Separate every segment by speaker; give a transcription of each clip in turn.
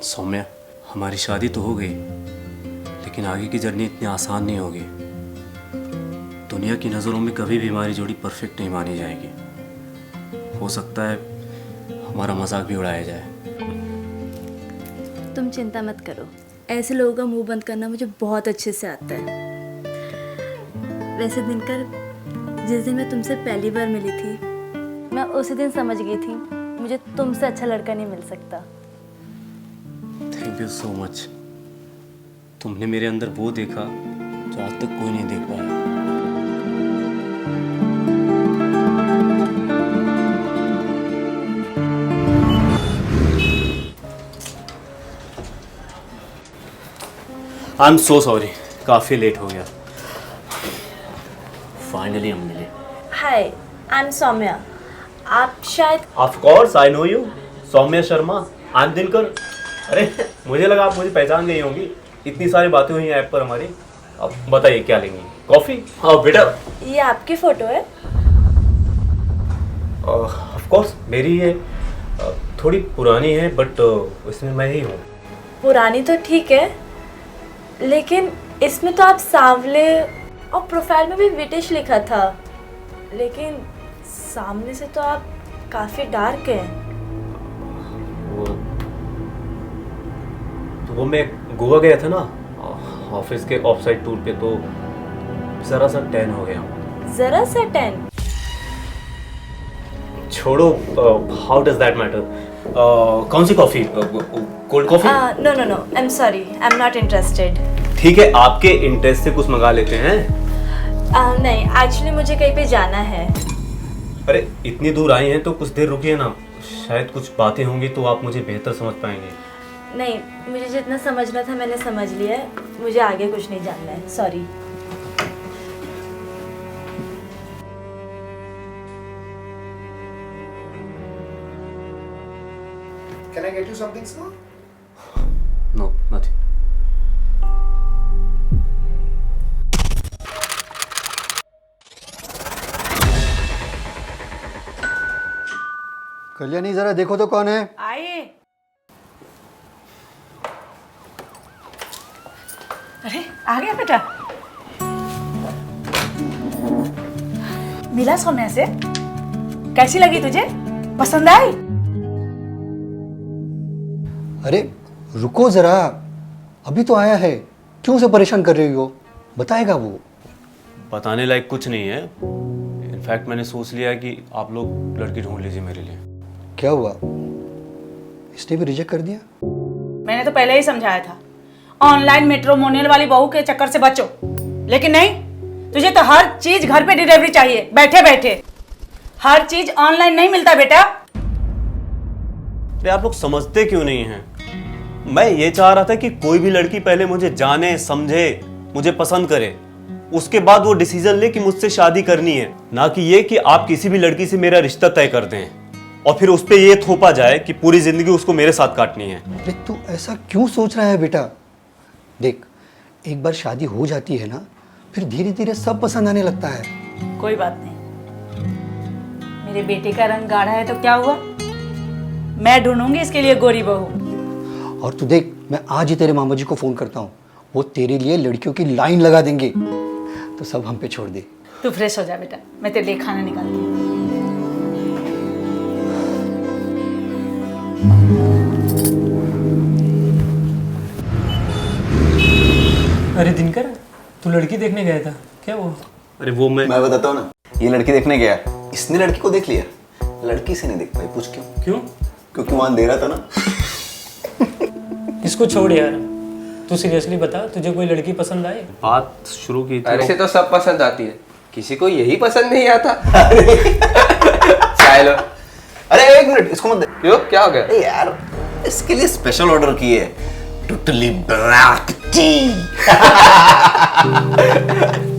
Speaker 1: सौम्या, हमारी शादी तो हो गई, लेकिन आगे की जर्नी इतनी आसान नहीं होगी। दुनिया की नज़रों में कभी भी हमारी जोड़ी परफेक्ट नहीं मानी जाएगी। हो सकता है हमारा मजाक भी उड़ाया जाए।
Speaker 2: तुम चिंता मत करो, ऐसे लोगों का मुंह बंद करना मुझे बहुत अच्छे से आता है। वैसे दिनकर, जिस दिन मैं तुमसे पहली बार मिली थी, मैं उसी दिन समझ गई थी मुझे तुमसे अच्छा लड़का नहीं मिल सकता।
Speaker 1: Thank you so much. तुमने मेरे अंदर वो देखा जो आज तक कोई नहीं देख पाया। आई एम सो सॉरी, काफ़ी लेट हो गया। फाइनली हम मिले।
Speaker 2: Hi, I am Saumya. आप शायद
Speaker 1: of course I know you, Saumya Sharma. I am Dinkar. अरे मुझे लगा आप मुझे पहचान गई होंगी, इतनी सारी बातें हुई ऐप पर हमारी। अब बताइए क्या लेंगी? कॉफ़ी? हाँ बेटा।
Speaker 2: ये आपकी फ़ोटो है?
Speaker 1: ऑफ कोर्स मेरी है। थोड़ी पुरानी है बट इसमें मैं ही हूँ।
Speaker 2: पुरानी तो ठीक है, लेकिन इसमें तो आप सांवले और प्रोफाइल में भी ब्रिटिश लिखा था, लेकिन सामने से तो आप काफ़ी डार्क हैं।
Speaker 1: वो मैं गोवा गया था ना ऑफिस के ऑफ साइड टूर पे, तो ज़रा सा टैन हो गया हूँ।
Speaker 2: ज़रा सा टैन?
Speaker 1: छोड़ो, हाउ डज दैट मैटर। कौन सी coffee? Cold coffee?
Speaker 2: No no no, I am sorry, I am not interested.
Speaker 1: ठीक है, आपके इंटरेस्ट से कुछ मंगा लेते हैं।
Speaker 2: नहीं, एक्चुअली मुझे कहीं पे जाना है।
Speaker 1: अरे इतनी दूर आई हैं तो कुछ देर रुकिए ना, शायद कुछ बातें होंगी तो आप मुझे बेहतर समझ पाएंगे।
Speaker 2: नहीं, मुझे जितना समझना था मैंने समझ लिया है, मुझे आगे कुछ नहीं जानना है, sorry.
Speaker 3: Can I get you something, sir?
Speaker 1: No, nothing.
Speaker 3: Kalyani जरा देखो तो कौन है।
Speaker 4: आइए। अरे आ गया बेटा। मिला सौम्या से? कैसी लगी तुझे? पसंद आई?
Speaker 3: अरे रुको जरा, अभी तो आया है, क्यों से परेशान कर रही हो? बताएगा वो।
Speaker 1: बताने लायक कुछ नहीं है। इनफैक्ट मैंने सोच लिया है कि आप लोग लड़की ढूंढ लीजिए मेरे लिए।
Speaker 3: क्या हुआ, इसने भी रिजेक्ट कर दिया?
Speaker 4: मैंने तो पहले ही समझाया था, ऑनलाइन मैट्रिमोनियल वाली बहू के चक्कर से बचो, लेकिन नहीं, तुझे तो हर चीज घर पे डिलीवरी चाहिए, बैठे बैठे। हर चीज ऑनलाइन नहीं मिलता बेटा।
Speaker 1: अरे आप लोग समझते क्यों नहीं हैं? मैं ये चाह रहा था कि कोई भी लड़की पहले मुझे जाने समझे, मुझे पसंद करे, उसके बाद वो डिसीजन ले कि मुझसे शादी करनी है, ना कि ये कि आप किसी भी लड़की से मेरा रिश्ता तय कर दें और फिर उस पे ये थोपा जाए कि पूरी जिंदगी उसको मेरे साथ काटनी है।
Speaker 3: अरे तू ऐसा क्यों सोच रहा है बेटा? देख, एक बार शादी हो जाती है ना, फिर धीरे धीरे सब पसंद आने लगता है।
Speaker 4: कोई बात नहीं, मेरे बेटे का रंग गाढ़ा है तो क्या हुआ, मैं ढूंढूंगी इसके लिए गोरी बहू।
Speaker 3: और तू देख, मैं आज ही तेरे मामा जी को फोन करता हूँ, वो तेरे लिए लड़कियों की लाइन लगा देंगे, तो सब हम पे छोड़ दे।
Speaker 4: तू फ्रेश हो जा बेटा, मैं तेरे लिए खाना निकालती हूँ।
Speaker 5: अरे दिनकर, तू लड़की देखने गया था क्या? वो
Speaker 1: अरे वो मैं
Speaker 6: बताता हूँ ना, ये लड़की देखने गया, इसने लड़की को देख लिया, लड़की से नहीं देख पाई। पूछ क्यों?
Speaker 5: क्यों?
Speaker 6: क्योंकि वहां दे रहा था ना।
Speaker 5: इसको छोड़ यार, तू सीरियसली बता, तुझे कोई लड़की पसंद आई?
Speaker 1: बात शुरू की थी।
Speaker 7: ऐसे तो सब पसंद आती है, किसी को यही पसंद नहीं आता। चाय लो।
Speaker 6: अरे एक मिनट, इसको मत दे।
Speaker 7: क्यों, क्या हो गया?
Speaker 6: अरे यार, इसके लिए स्पेशल ऑर्डर की है, टोटली ब्लैक टी।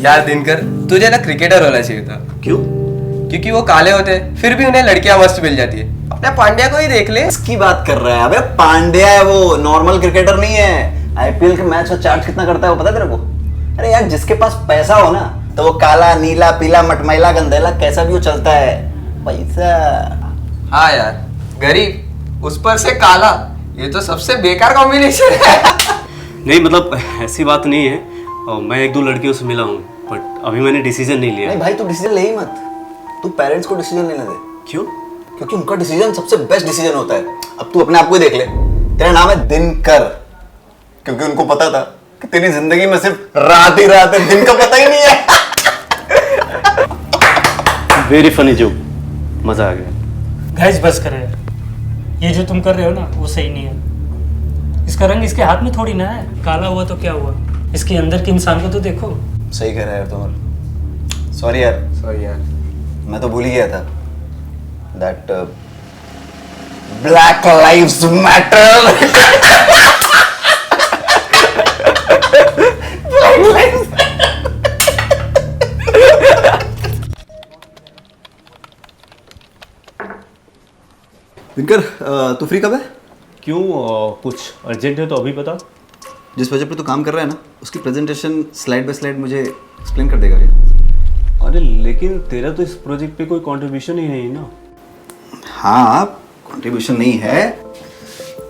Speaker 7: यार दिनकर, तुझे ना क्रिकेटर होना चाहिए था।
Speaker 6: क्यों?
Speaker 7: क्योंकि वो काले होते हैं, फिर भी उन्हें लड़कियां मस्त मिल जाती है। अपने पांड्या को ही देख ले।
Speaker 6: इसकी बात कर रहा है? अबे पांड्या है वो, नॉर्मल क्रिकेटर नहीं है। आईपीएल के मैच का चार्ज कितना करता है वो पता है तेरे को? अरे यार, जिसके पास पैसा हो ना, तो वो काला नीला पीला मटमैला गंधेला कैसा भी वो चलता है। पैसा।
Speaker 7: हाँ यार, गरीब उस पर से काला, ये तो सबसे बेकार कॉम्बिनेशन है।
Speaker 1: नहीं मतलब ऐसी बात नहीं है, और मैं एक दो लड़कियों से मिला हूँ, बट अभी मैंने डिसीजन नहीं लिया
Speaker 6: नहीं
Speaker 1: है।
Speaker 6: भाई, तू डिसीजन ले ही मत। तू पेरेंट्स को डिसीजन लेने दे,
Speaker 1: क्यों?
Speaker 6: क्योंकि उनका डिसीजन सबसे बेस्ट डिसीजन होता है। अब तू अपने आप को ही देख ले, तेरा नाम है दिनकर, क्योंकि उनको पता था कि तेरी जिंदगी में सिर्फ रात ही रात है, दिन का पता ही नहीं है।
Speaker 1: वेरी फनी जोक, मजा आ गया।
Speaker 5: गाइस बस करो यार, ये जो तुम कर रहे हो ना वो सही नहीं है। इसका रंग इसके हाथ में थोड़ी ना है, काला हुआ तो क्या हुआ, इसके अंदर के इंसान को तो देखो।
Speaker 6: सही कह रहा है यार तुम। सॉरी यार, मैं तो भूल ही गया था that black lives matter. Dinkar, तू फ्री कब है?
Speaker 1: क्यों, कुछ अर्जेंट है तो अभी बता।
Speaker 6: जिस प्रोजेक्ट पे तू काम कर रहा है ना, उसकी प्रेजेंटेशन स्लाइड बाय स्लाइड मुझे एक्सप्लेन कर देगा क्या?
Speaker 1: अरे लेकिन तेरा तो इस प्रोजेक्ट पे कोई कंट्रीब्यूशन ही नहीं ना।
Speaker 6: हाँ, कंट्रीब्यूशन नहीं है,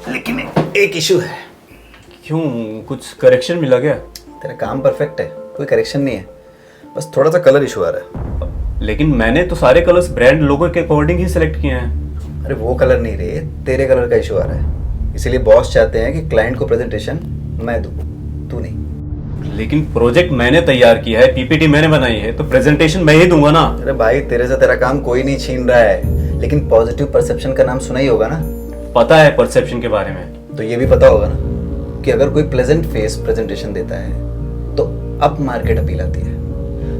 Speaker 6: लेकिन एक इशू है।
Speaker 1: क्यों, कुछ करेक्शन मिला क्या?
Speaker 6: तेरा काम परफेक्ट है, कोई करेक्शन नहीं है, बस थोड़ा सा कलर इशू आ रहा है।
Speaker 1: लेकिन मैंने तो सारे कलर्स ब्रांड लोगो के अकॉर्डिंग ही सिलेक्ट किए हैं।
Speaker 6: अरे वो कलर नहीं रे, तेरे कलर का इशू आ रहा है। इसीलिए बॉस चाहते हैं कि क्लाइंट को प्रेजेंटेशन मैं दूं, तू नहीं।
Speaker 1: लेकिन प्रोजेक्ट मैंने तैयार किया है, पीपीटी मैंने बनाई है, तो प्रेजेंटेशन मैं ही दूंगा ना।
Speaker 6: अरे भाई, तेरे से तेरा काम कोई नहीं छीन रहा है, लेकिन पॉजिटिव परसेप्शन का नाम सुना ही होगा ना।
Speaker 1: पता है परसेप्शन के बारे में।
Speaker 6: तो ये भी पता होगा ना कि अगर कोई प्लेजेंट फेस प्रेजेंटेशन देता है तो अप मार्केट अपील आती है।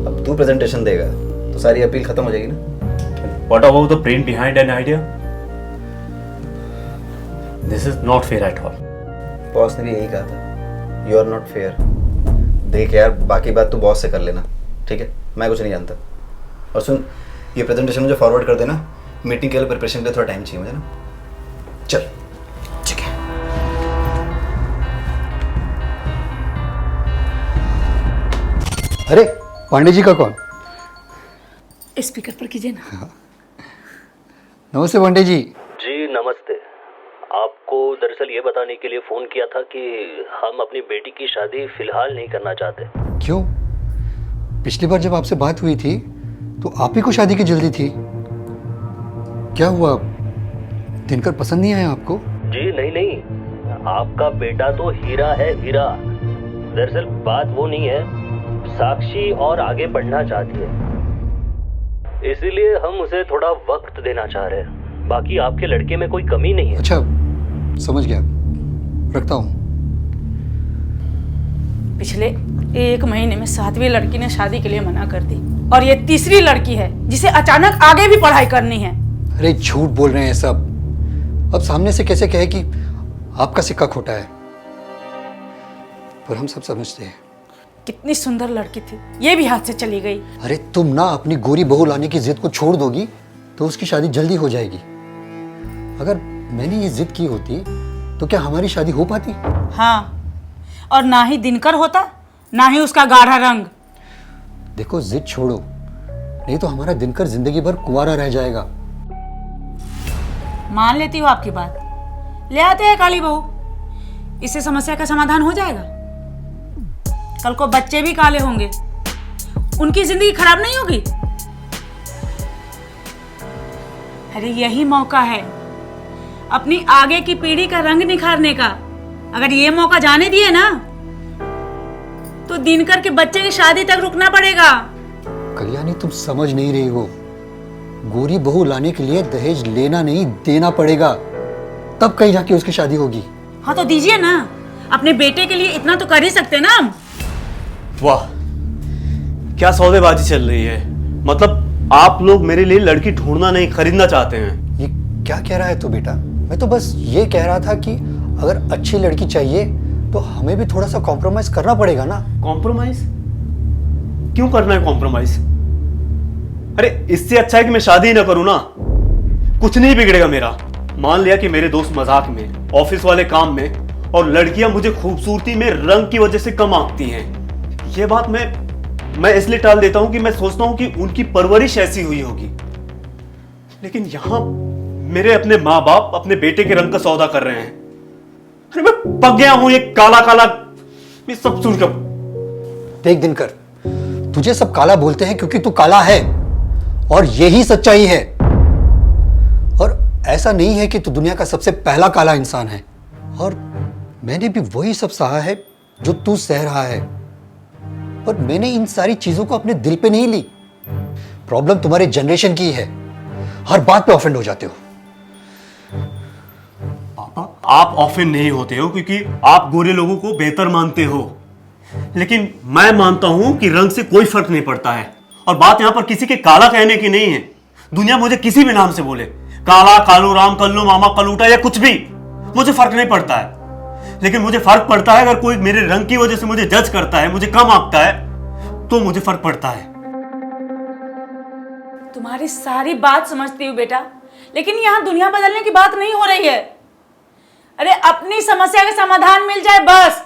Speaker 6: अब तू प्रेजेंटेशन देगा तो सारी अपील खत्म हो जाएगी ना।
Speaker 1: What about the brain behind an idea? This is not fair at all.
Speaker 6: Boss ने भी यही कहा था, यू आर नॉट फेयर। देख यार, बाकी बात तू बॉस से कर लेना, ठीक है? मैं कुछ नहीं जानता। और सुन, ये प्रेजेंटेशन मुझे फॉरवर्ड कर देना, मीटिंग के लिए प्रिपरेशन के लिए थोड़ा टाइम चाहिए मुझे ना। चल, ठीक है।
Speaker 3: अरे पांडे जी का कौन?
Speaker 4: स्पीकर पर कीजिए ना।
Speaker 3: नमस्ते पांडे जी।
Speaker 8: जी नमस्ते। आपको दरअसल ये बताने के लिए फ़ोन किया था कि हम अपनी बेटी की शादी फिलहाल नहीं करना चाहते।
Speaker 3: क्यों? पिछली बार जब आपसे बात हुई थी तो आप ही को शादी की जल्दी थी। क्या हुआ, दिनकर पसंद नहीं आया आपको?
Speaker 8: जी नहीं, आपका बेटा तो हीरा है, हीरा। दरअसल बात वो नहीं है, साक्षी और आगे बढ़ना चाहती है, इसीलिए हम उसे थोड़ा वक्त देना चाह रहे हैं। बाकी आपके लड़के में कोई कमी नहीं है।
Speaker 3: अच्छा, समझ गया, रखता हूँ।
Speaker 4: पिछले 1 महीने में 7वीं लड़की ने शादी के लिए मना कर दी, और ये तीसरी लड़की है जिसे अचानक आगे भी पढ़ाई करनी है।
Speaker 3: अरे झूठ बोल रहे हैं सब। अब सामने से कैसे कहे कि आपका सिक्का खोटा है? पर हम सब समझते हैं।
Speaker 4: कितनी सुंदर लड़की थी, ये भी हाथ से चली गई।
Speaker 3: अरे तुम ना अपनी गोरी बहू लाने की जिद को छोड़ दोगी तो उसकी शादी जल्दी हो जाएगी। अगर मैंने ये जिद की होती तो क्या हमारी शादी हो पाती?
Speaker 4: हाँ, और ना ही दिनकर होता, ना ही उसका गाढ़ा रंग।
Speaker 3: देखो, जिद छोड़ो, नहीं तो हमारा दिनकर जिंदगी भर कुंवारा रह जाएगा।
Speaker 4: मान लेती हूँ आपकी बात, ले आते हैं काली बहू, इससे समस्या का समाधान हो जाएगा। कल को बच्चे भी काले होंगे, उनकी जिंदगी खराब नहीं होगी। अरे यही मौका है अपनी आगे की पीढ़ी का रंग निखारने का। अगर ये मौका जाने दिए ना तो दिनकर के बच्चे की शादी तक रुकना पड़ेगा।
Speaker 3: कल्याणी, तुम समझ नहीं रही हो। गोरी बहू लाने के लिए दहेज लेना नहीं, देना पड़ेगा, तब कहीं जाके उसकी शादी होगी।
Speaker 4: हाँ तो दीजिए ना, अपने बेटे के लिए इतना तो कर ही सकते ना हम।
Speaker 1: वाह, क्या सौदेबाजी चल रही है। मतलब आप लोग मेरे लिए लड़की ढूंढना नहीं, खरीदना चाहते हैं।
Speaker 3: ये क्या कह रहा है तू बेटा? मैं तो बस ये कह रहा था कि अगर अच्छी लड़की चाहिए तो हमें भी थोड़ा सा कॉम्प्रोमाइज करना पड़ेगा ना।
Speaker 1: कॉम्प्रोमाइज? क्यों करना है कॉम्प्रोमाइज? अरे इससे अच्छा है कि मैं शादी ही ना करूं ना। कुछ नहीं बिगड़ेगा मेरा। मान लिया कि मेरे दोस्त मजाक में, ऑफिस वाले काम में, और लड़कियां मुझे खूबसूरती में रंग की वजह से कम आंकती हैं। ये बात मैं इसलिए टाल देता हूं कि मैं सोचता हूं कि उनकी परवरिश ऐसी हुई होगी। लेकिन यहां मेरे अपने माँ बाप अपने बेटे के रंग का सौदा कर रहे हैं। अरे मैं पक गया हूं ये काला काला, ये सब सुनकर।
Speaker 3: देख दिनकर, तुझे सब काला बोलते हैं क्योंकि तू काला है, और यही सच्चाई है। और ऐसा नहीं है कि तू दुनिया का सबसे पहला काला इंसान है, और मैंने भी वही सब सहा है जो तू सह रहा है। और मैंने इन सारी चीजों को अपने दिल पे नहीं ली। प्रॉब्लम तुम्हारे जनरेशन की है, हर बात पे ऑफेंड हो जाते हो।
Speaker 1: आप ऑफेंड नहीं होते हो क्योंकि आप गोरे लोगों को बेहतर मानते हो, लेकिन मैं मानता हूं कि रंग से कोई फर्क नहीं पड़ता है। और बात यहां पर किसी के काला कहने की नहीं है। दुनिया मुझे किसी भी नाम से बोले, काला, कालू राम, कल्लू मामा, कलूटा या कुछ भी, मुझे फर्क नहीं पड़ता है। लेकिन मुझे फर्क पड़ता है अगर कोई मेरे रंग की वजह से मुझे जज करता है, मुझे कम आंकता है, तो मुझे फर्क पड़ता है।
Speaker 4: तुम्हारी सारी बात समझती हूँ बेटा, लेकिन यहाँ दुनिया बदलने की बात नहीं हो रही है। अरे अपनी समस्या का समाधान मिल जाए बस।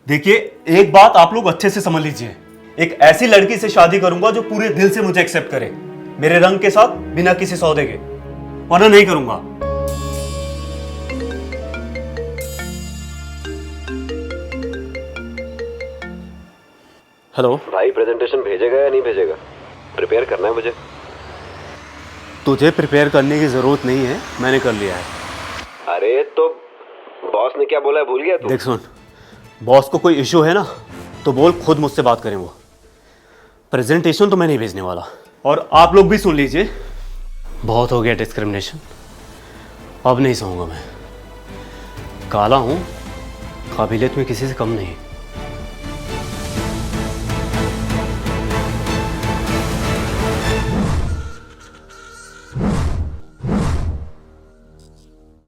Speaker 1: देखिए, एक बात आप लोग अच्छे से समझ लीजिए, एक ऐसी लड़की से शादी करूंगा जो पूरे दिल से मुझे एक्सेप्ट करे, मेरे रंग के साथ, बिना किसी सौदे के, वरना नहीं करूंगा। हेलो
Speaker 9: भाई, प्रेजेंटेशन भेजेगा या नहीं भेजेगा? प्रिपेयर करना है मुझे।
Speaker 1: तुझे प्रिपेयर करने की जरूरत नहीं है, मैंने कर लिया है।
Speaker 9: अरे तो बॉस ने क्या बोला है, भूल गया तू?
Speaker 1: देख सुन, बॉस को कोई इशू है ना तो बोल, खुद मुझसे बात करें वो। प्रेजेंटेशन तो मैं नहीं भेजने वाला। और आप लोग भी सुन लीजिए, बहुत हो गया डिस्क्रिमिनेशन, अब नहीं सहूंगा मैं। काला हूं, काबिलियत में किसी से कम नहीं।